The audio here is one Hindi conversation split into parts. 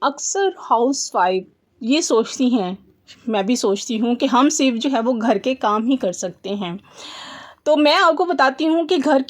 अक्सर हाउसवाइफ ये सोचती हैं, मैं भी सोचती हूँ कि हम सिर्फ जो है वो घर के काम ही कर सकते हैं। तो मैं आपको बताती हूँ कि घर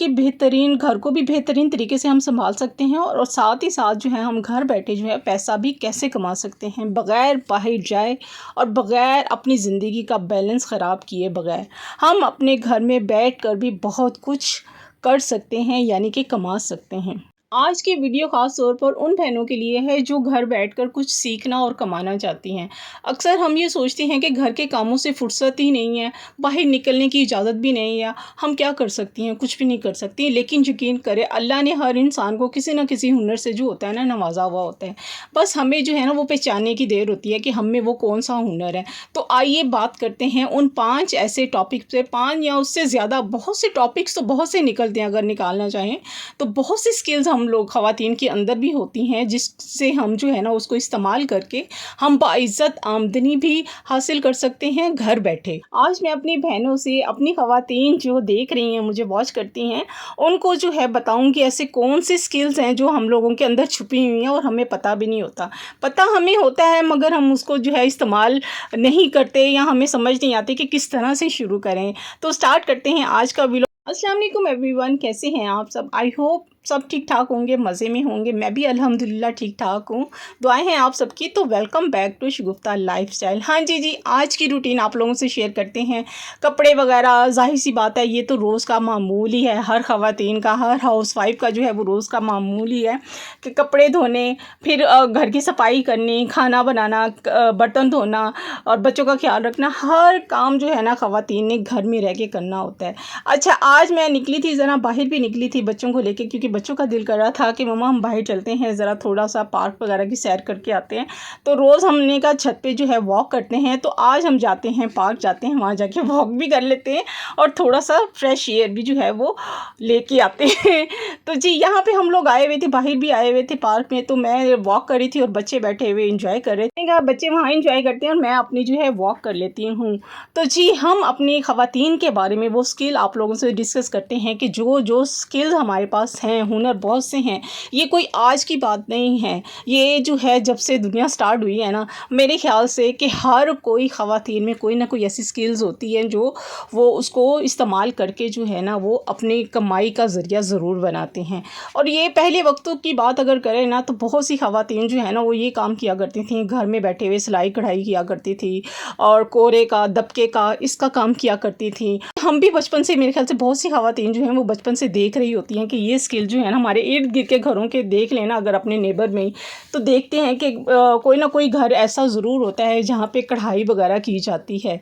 को भी बेहतरीन तरीके से हम सँभाल सकते हैं और साथ ही साथ जो है हम घर बैठे जो है पैसा भी कैसे कमा सकते हैं बग़ैर बाहर जाए और बग़ैर अपनी ज़िंदगी का बैलेंस ख़राब किए बग़ैर। हम अपने घर में बैठकर भी बहुत कुछ कर सकते हैं यानी कि कमा सकते हैं। आज की वीडियो ख़ास तौर पर उन बहनों के लिए है जो घर बैठकर कुछ सीखना और कमाना चाहती हैं। अक्सर हम ये सोचते हैं कि घर के कामों से फुर्सत ही नहीं है, बाहर निकलने की इजाज़त भी नहीं है, हम क्या कर सकती हैं? कुछ भी नहीं कर सकती। लेकिन यकीन करें अल्लाह ने हर इंसान को किसी न किसी हुनर से जो होता है ना नवाज़ा हुआ होता है। बस हमें जो है ना वो पहचानने की देर होती है कि हम में वो कौन-सा हुनर है। तो आइए बात करते हैं उन 5 ऐसे टॉपिक पे, 5 या उससे ज़्यादा बहुत से टॉपिक्स तो बहुत से निकलते हैं अगर निकालना चाहें, तो बहुत सी स्किल्स हम लोग ख़वातीन के अंदर भी होती हैं जिससे हम जो है ना उसको इस्तेमाल करके हम बाइज़्ज़त आमदनी भी हासिल कर सकते हैं घर बैठे। आज मैं अपनी बहनों से, अपनी ख़वातीन जो देख रही हैं, मुझे वॉच करती हैं, उनको जो है बताऊँगी ऐसे कौन से स्किल्स हैं जो हम लोगों के अंदर छुपी हुई हैं और हमें पता भी नहीं होता। पता हमें होता है मगर हम उसको जो है इस्तेमाल नहीं करते या हमें समझ नहीं आती कि किस तरह से शुरू करें। तो स्टार्ट करते हैं आज का व्लॉग। अस्सलाम वालेकुम एवरीवन, कैसे हैं आप सब? आई होप सब ठीक ठाक होंगे, मज़े में होंगे। मैं भी अल्हम्दुलिल्लाह ठीक ठाक हूँ, दुआएं हैं आप सबकी। तो welcome back to Shagufta lifestyle. हाँ जी, आज की रूटीन आप लोगों से शेयर करते हैं। कपड़े वगैरह ज़ाहिर सी बात है ये तो रोज़ का मामूल ही है, हर ख़वातीन का, हर हाउसवाइफ का जो है वो रोज़ का मामूल ही है कि कपड़े धोने, फिर घर की सफाई करनी, खाना बनाना, बर्तन धोना और बच्चों का ख्याल रखना। हर काम जो है ना ख़वातीन ने घर में रह के करना होता है। अच्छा, आज मैं निकली थी, ज़रा बाहर भी निकली थी बच्चों को लेके, क्योंकि बच्चों का दिल कर रहा था कि मम्मा हम बाहर चलते हैं, ज़रा थोड़ा सा पार्क वगैरह की सैर करके आते हैं। तो रोज़ हमने कहा छत पे जो है वॉक करते हैं, तो आज हम जाते हैं पार्क, जाते हैं वहाँ जाके वॉक भी कर लेते हैं और थोड़ा सा फ्रेश एयर भी जो है वो लेके आते हैं। तो जी यहाँ पे हम लोग आए हुए थे, बाहर भी आए हुए थे पार्क में, तो मैं वॉक कर रही थी और बच्चे बैठे हुए इंजॉय कर रहे थे। बच्चे वहाँ इंजॉय करते हैं और मैं अपनी जो है वॉक कर लेती हूँ। तो जी हम अपनी ख़वातीन के बारे में वो स्किल आप लोगों से डिस्कस करते हैं कि जो स्किल्स हमारे पास हैं, हुनर बहुत से हैं, ये कोई आज की बात नहीं है। ये जो है जब से दुनिया स्टार्ट हुई है ना, मेरे ख़्याल से कि हर कोई ख़वातीन में कोई ना कोई ऐसी स्किल्स होती हैं जो वो उसको इस्तेमाल करके जो है ना वो अपनी कमाई का ज़रिया ज़रूर बनाते हैं। और ये पहले वक्तों की बात अगर करें ना तो बहुत सी ख़वातीन जो है ना वो ये काम किया करती थी, घर में बैठे हुए सिलाई कढ़ाई किया करती थी और कोरे का, दबके का, इसका काम किया करती थी। हम भी बचपन से, मेरे ख़्याल से बहुत सी ख़वातीन जो हैं वो बचपन से देख रही होती हैं कि ये स्किल जो है ना हमारे इर्द गिर्द के घरों के देख लेना अगर अपने नेबर में ही, तो देखते हैं कि कोई ना कोई घर ऐसा ज़रूर होता है जहाँ पे कढ़ाई वगैरह की जाती है।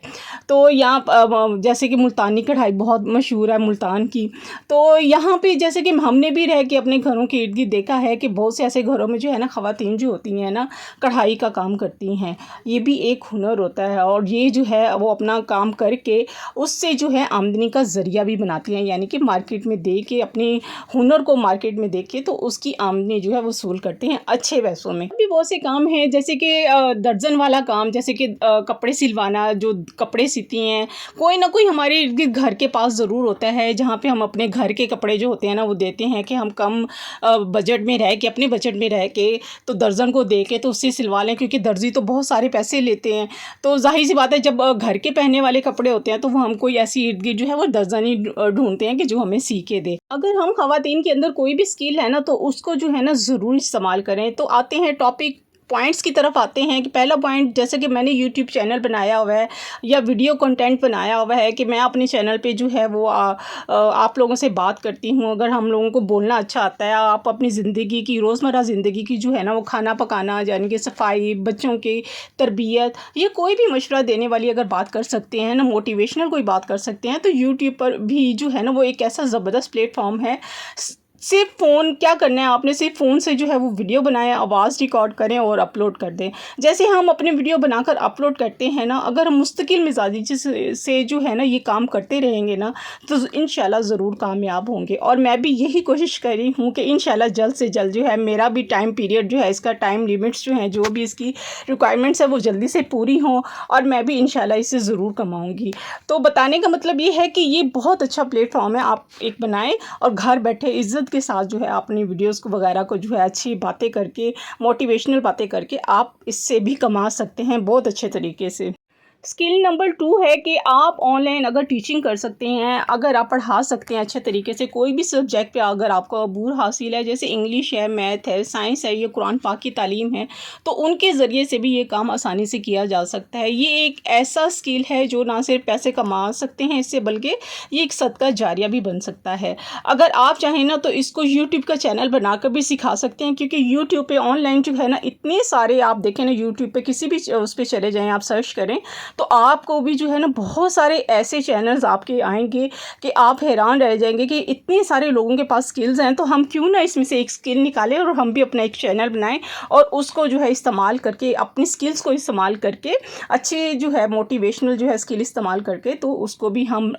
तो यहाँ जैसे कि मुल्तानी कढ़ाई बहुत मशहूर है मुल्तान की, तो यहाँ पे जैसे कि हमने भी रह के अपने घरों के इर्द गिर्द देखा है कि बहुत से ऐसे घरों में जो है ना ख़वातीन जो होती हैं ना कढ़ाई का काम करती हैं। ये भी एक हुनर होता है और ये जो है वो अपना काम करके उससे जो है आमदनी का ज़रिया भी बनाती हैं, यानी कि मार्केट में दे के अपने हुनर को मार्केट में दे के तो उसकी आमदनी जो है वसूल करते हैं अच्छे पैसों में। भी बहुत से काम हैं जैसे कि दर्जन वाला काम, जैसे कि कपड़े सिलवाना, जो कपड़े सिलती हैं, कोई ना कोई हमारे इर्द गिर्द घर के पास ज़रूर होता है जहाँ पे हम अपने घर के कपड़े जो होते हैं ना वो देते हैं कि हम कम बजट में रह के, अपने बजट में रह के तो दर्जन को दे के तो उससे सिलवा लें, क्योंकि दर्जी तो बहुत सारे पैसे लेते हैं। तो ज़ाहिर सी बात है जब घर के पहनने वाले कपड़े होते हैं तो वो हम कोई ऐसी इर्द गिर्द जो है वो दर्जनी ढूंढते हैं कि जो हमें सी के दे। अगर हम ख़वातीन के अंदर कोई भी स्किल है ना तो उसको जो है ना ज़रूर इस्तेमाल करें। तो आते हैं टॉपिक पॉइंट्स की तरफ आते हैं कि पहला पॉइंट, जैसे कि मैंने यूट्यूब चैनल बनाया हुआ है या वीडियो कंटेंट बनाया हुआ है कि मैं अपने चैनल पे जो है वो आप लोगों से बात करती हूँ। अगर हम लोगों को बोलना अच्छा आता है, आप अपनी ज़िंदगी की, रोज़मर्रा ज़िंदगी की जो है ना वो खाना पकाना, यानी कि सफाई, बच्चों की तरबियत, ये कोई भी मशवरा देने वाली अगर बात कर सकते हैं ना, मोटिवेशनल कोई बात कर सकते हैं, तो यूट्यूब पर भी जो है ना वो एक ऐसा ज़बरदस्त प्लेटफॉर्म है। सिर्फ फ़ोन क्या करना है आपने, सिर्फ फ़ोन से जो है वो वीडियो बनाएं, आवाज़ रिकॉर्ड करें और अपलोड कर दें। जैसे हम अपने वीडियो बनाकर अपलोड करते हैं ना, अगर हम मुस्तकिल मिजाजी से जो है ना ये काम करते रहेंगे ना तो इंशाल्लाह ज़रूर कामयाब होंगे। और मैं भी यही कोशिश कर रही हूँ कि इंशाल्लाह जल्द से जल्द जो है मेरा भी टाइम पीरियड जो है, इसका टाइम लिमिट्स जो हैं, जो भी इसकी रिक्वायरमेंट्स है वो जल्दी से पूरी हों और मैं भी इंशाल्लाह इससे ज़रूर कमाऊँगी। तो बताने का मतलब ये है कि ये बहुत अच्छा प्लेटफॉर्म है, आप एक बनाएँ और घर बैठे इज़्ज़त के साथ जो है अपनी वीडियोस को वगैरह को जो है अच्छी बातें करके, मोटिवेशनल बातें करके आप इससे भी कमा सकते हैं बहुत अच्छे तरीके से। स्किल नंबर 2 है कि आप ऑनलाइन अगर टीचिंग कर सकते हैं, अगर आप पढ़ा सकते हैं अच्छे तरीके से कोई भी सब्जेक्ट पे, अगर आपको अबूर हासिल है, जैसे इंग्लिश है, मैथ है, साइंस है, ये कुरान पाक की तालीम है, तो उनके ज़रिए से भी ये काम आसानी से किया जा सकता है। ये एक ऐसा स्किल है जो ना सिर्फ पैसे कमा सकते हैं इससे, बल्कि ये एक सदका जारिया भी बन सकता है। अगर आप चाहें ना तो इसको यूट्यूब का चैनल बनाकर भी सिखा सकते हैं, क्योंकि यूट्यूब पे ऑनलाइन जो है ना इतने सारे, आप देखें ना यूट्यूब पे किसी भी उस पर चले जाएँ, आप सर्च करें तो आपको भी जो है ना बहुत सारे ऐसे चैनल्स आपके आएंगे कि आप हैरान रह जाएंगे कि इतने सारे लोगों के पास स्किल्स हैं, तो हम क्यों ना इसमें से एक स्किल निकालें और हम भी अपना एक चैनल बनाएं और उसको जो है इस्तेमाल करके, अपनी स्किल्स को इस्तेमाल करके, अच्छी जो है मोटिवेशनल जो है स्किल इस्तेमाल करके, तो उसको भी हम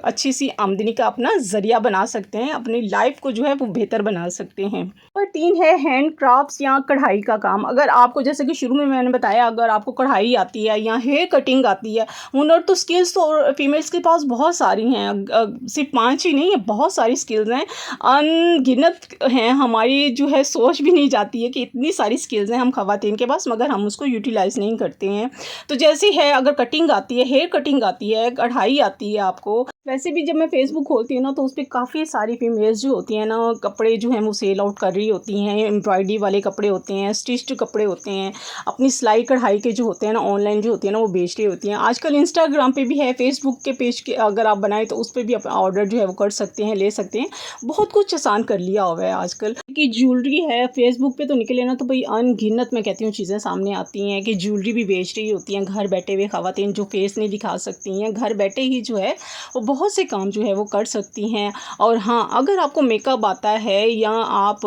अच्छी सी आमदनी का अपना ज़रिया बना सकते हैं, अपनी लाइफ को जो है वो बेहतर बना सकते हैं। और 3 है हैंड क्राफ्ट्स या कढ़ाई का काम। अगर आपको, जैसे कि शुरू में मैंने बताया, अगर आपको कढ़ाई आती है या हेयर कटिंग आती है, हुनर तो स्किल्स तो फीमेल्स के पास बहुत सारी हैं, सिर्फ 5 ही नहीं है, बहुत सारी स्किल्स हैं, अनगिनत हैं। हमारी जो है सोच भी नहीं जाती है कि इतनी सारी स्किल्स हैं हम ख़वातीन के पास, मगर हम उसको यूटिलाइज़ नहीं करते हैं। तो जैसे है, अगर कटिंग आती है, हेयर कटिंग आती है, कढ़ाई आती है आपको, वैसे भी जब मैं फेसबुक खोलती हूँ ना तो उस पर काफ़ी सारी फीमेल्स जो होती हैं ना, कपड़े जो हैं वो सेल आउट कर रही होती हैं, एम्ब्रॉयडरी वाले कपड़े होते हैं, स्टिच्ड कपड़े होते हैं, अपनी सिलाई कढ़ाई के जो होते हैं ना, ऑनलाइन जो होती है ना वो बेच रही होती हैं। आजकल इंस्टाग्राम पे भी है, फेसबुक के पेज के अगर आप बनाएं तो उस पर भी अपना ऑर्डर जो है वो कर सकते हैं, ले सकते हैं। बहुत कुछ आसान कर लिया हुआ है आजकल की। ज्वेलरी है, फेसबुक पे तो निकले ना तो भाई अनगिनत, मैं कहती हूँ, चीज़ें सामने आती हैं कि ज्वेलरी भी बेच रही होती हैं घर बैठे हुए ख़वातीन, जो फेस नहीं दिखा सकती हैं, घर बैठे ही जो है वो बहुत से काम जो है वो कर सकती हैं। और हाँ, अगर आपको मेकअप आता है या आप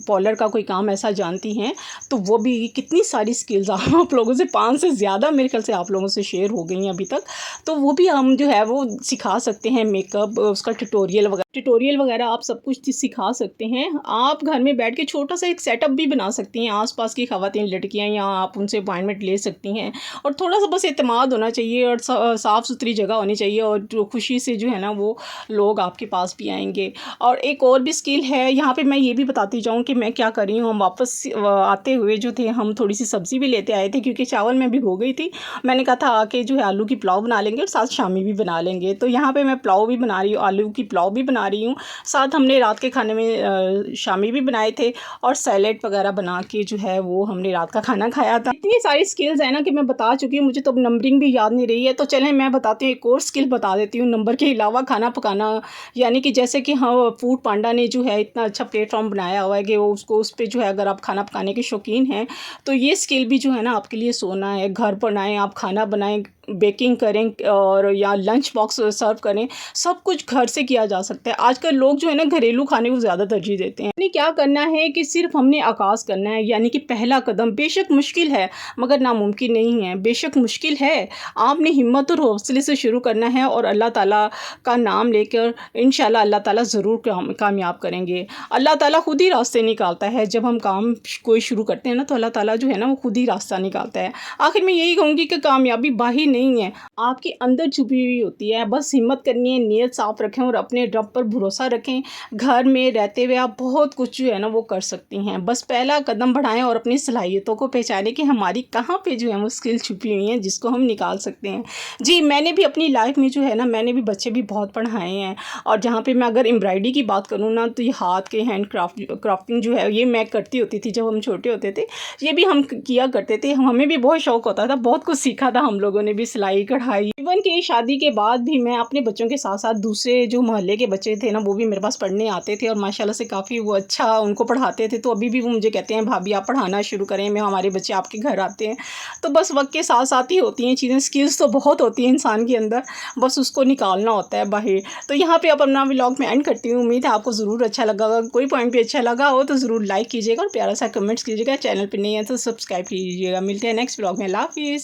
पार्लर का कोई काम ऐसा जानती हैं, तो वो भी कितनी सारी स्किल्स आप लोगों से, 5 से ज़्यादा मेरे ख्याल से आप लोगों से शेयर हो गई हैं अभी तक, तो वो भी हम जो है वो सिखा सकते हैं। मेकअप, उसका ट्यूटोरियल वगैरह आप सब कुछ सिखा सकते हैं। आप घर में बैठ के छोटा सा एक सेटअप भी बना सकती हैं, आसपास की ख़वातीन लड़कियां, या आप उनसे अपॉइंटमेंट ले सकती हैं। और थोड़ा सा बस एतमाद होना चाहिए और साफ़ सुथरी जगह होनी चाहिए, और जो खुशी से जो है ना वो लोग आपके पास भी आएंगे। और एक और भी स्किल है, यहाँ पे मैं ये भी बताती जाऊँ कि मैं क्या कर रही हूँ। हम वापस आते हुए जो थे, हम थोड़ी सी सब्ज़ी भी लेते आए थे, क्योंकि चावल में भिगो गई थी। मैंने कहा था आके जो है आलू की पुलाव बना लेंगे और साथ शामी भी बना लेंगे। तो यहाँ पे मैं पुलाव भी बना रही हूँ, आलू की पुलाव भी बना रही हूँ, साथ हमने रात के खाने में शामी भी बनाए थे, और सैलेड वगैरह बना के जो है वो हमने रात का खाना खाया था। इतनी सारी स्किल्स है ना कि मैं बता चुकी हूँ, मुझे तो नंबरिंग भी याद नहीं रही है। तो चलें मैं बताती हूँ, एक और स्किल बता देती हूँ नंबर के अलावा, खाना पकाना। यानी कि जैसे कि हाँ, फूड पांडा ने जो है इतना अच्छा प्लेटफॉर्म बनाया हुआ है कि वो उसको, उस पर जो है अगर आप खाना पकाने के शौकीन हैं तो ये स्किल भी जो है ना आपके लिए सोना है। घर बनाएं, आप खाना बनाएं, बेकिंग करें और या लंच बॉक्स सर्व करें, सब कुछ घर से किया जा सकता है। आजकल लोग जो है ना घरेलू खाने को ज़्यादा तरजीह देते हैं। यानी क्या करना है कि सिर्फ हमने आगाज़ करना है, यानी कि पहला कदम बेशक मुश्किल है मगर नामुमकिन नहीं है। बेशक मुश्किल है, आपने हिम्मत और हौसले से शुरू करना है, और अल्लाह ताला का नाम लेकर इंशाल्लाह अल्लाह ताला ज़रूर कामयाब करेंगे। अल्लाह ताला खुद ही रास्ते निकालता है। जब हम काम कोई शुरू करते हैं ना तो अल्लाह ताला जो है ना वो खुद ही रास्ता निकालता है। आखिर में यही कहूँगी कि कामयाबी बाहर नहीं है, आपके अंदर छुपी हुई होती है। बस हिम्मत करनी है, नीयत साफ रखें और अपने रब पर भरोसा रखें। घर में रहते हुए आप बहुत कुछ जो है ना वो कर सकती हैं। बस पहला कदम बढ़ाएं और अपनी सलाहियतों को पहचानें कि हमारी कहाँ पे जो है वो स्किल छुपी हुई हैं जिसको हम निकाल सकते हैं। जी, मैंने भी अपनी लाइफ में जो है ना, मैंने भी बच्चे भी बहुत पढ़ाए हैं। और जहाँ पे मैं अगर एम्ब्रॉयडरी की बात करूँ ना, तो ये हाथ के हैंड क्राफ्टिंग जो है ये मैं करती होती थी जब हम छोटे होते थे। ये भी हम किया करते थे, हमें भी बहुत शौक़ होता था, बहुत कुछ सीखा था हम लोगों ने भी, सिलाई कढ़ाई। इवन कि शादी के बाद भी मैं अपने बच्चों के साथ साथ दूसरे जो मोहल्ले के बच्चे थे ना वो भी मेरे पास पढ़ने आते थे, और माशाल्लाह से काफ़ी वो अच्छा उनको पढ़ाते थे। तो अभी भी वो मुझे कहते हैं भाभी आप पढ़ाना शुरू करें, मैं हमारे बच्चे आपके घर आते हैं। तो बस वक्त के साथ साथ ही होती हैं चीज़ें। स्किल्स तो बहुत होती हैं इंसान के अंदर, बस उसको निकालना होता है बाहर। तो यहाँ पे अब अपना व्लॉग में एंड करती हूँ। उम्मीद है आपको ज़रूर अच्छा लगा होगा। कोई पॉइंट भी अच्छा लगा हो तो ज़रूर लाइक कीजिएगा और प्यारा सा कमेंट्स कीजिएगा। चैनल पर नहीं है तो सब्सक्राइब कीजिएगा। मिलते हैं नेक्स्ट व्लॉग में। अल्लाह हाफिज़।